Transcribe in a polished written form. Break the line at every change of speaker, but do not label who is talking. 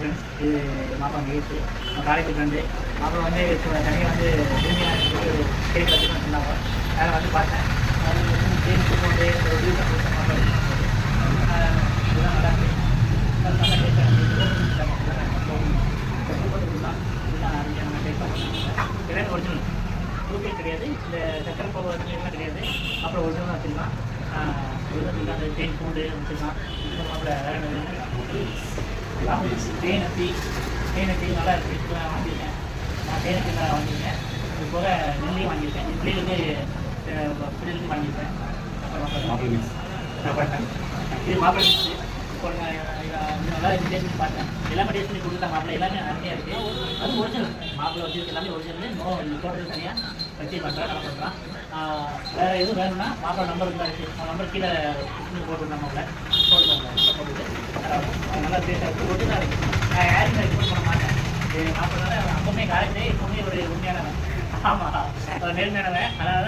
Friends, இது மாப்பா Mahesh, college friend. அப்புறம் வந்து தனியாக வந்து திரும்பியாக கேக் வச்சுன்னு சொன்னாங்க. அதில் வந்து பார்த்தேன், அது வந்து தேன் கொண்டு ஒரு டியூஷன் கொடுத்த மாப்பா இதெல்லாம் நல்லா இருக்கு. அது நல்லா கேட்குறேன். எல்லாமே ஒரிஜினல், டூகேட் கிடையாது, இந்த சக்கரை பாவு எல்லாம் கிடையாது. அப்புறம் ஒரிஜினல் வச்சுருக்கலாம். ஒரிஜினல் அந்த தேன் பூண்டு வச்சுருக்கலாம். தேனத்தி நல்லா இருக்குது. வாங்கியிருக்கேன், நான் தேனத்தி நல்லா வாங்கியிருக்கேன். இது போக நெல்லையும் வாங்கியிருக்கேன். நெல்லி வந்து பிடிச்சி வாங்கியிருக்கேன். இது மாப்பிள்ளை மிக்ஸு நல்லா டேஸ்ட் பார்த்தேன். எல்லாமே டேஸ்ட் பண்ணி கொடுத்தா மாப்பிள்ளை எல்லாமே அருமையாக இருக்குது. அது ஒரிஜினல் மாப்பிள்ளை வச்சுருக்கு, எல்லாமே ஒரிஜினல். தோட்டத்தில் தனியாக வச்சு பண்ணுறேன், நல்லா பண்ணுறான். வேறு எதுவும் வேணும்னா மாப்பிள்ளை நம்பருக்கு தான் இருக்குது. நம்பர் கீழே போட்டுருந்தேன். மாப்பிள்ளை போட்டுட்டு நல்லா டேஸ்ட்டாக போட்டு தான் இருக்குது. நான் யாருமே ரெக்கமெண்ட் பண்ண மாட்டேன். மாப்பிள்ளால அப்பவுமே காலேஜ் இப்பவுமே ஒரு உண்மையானவன். ஆமாம், நேர்மையானவன். அதனால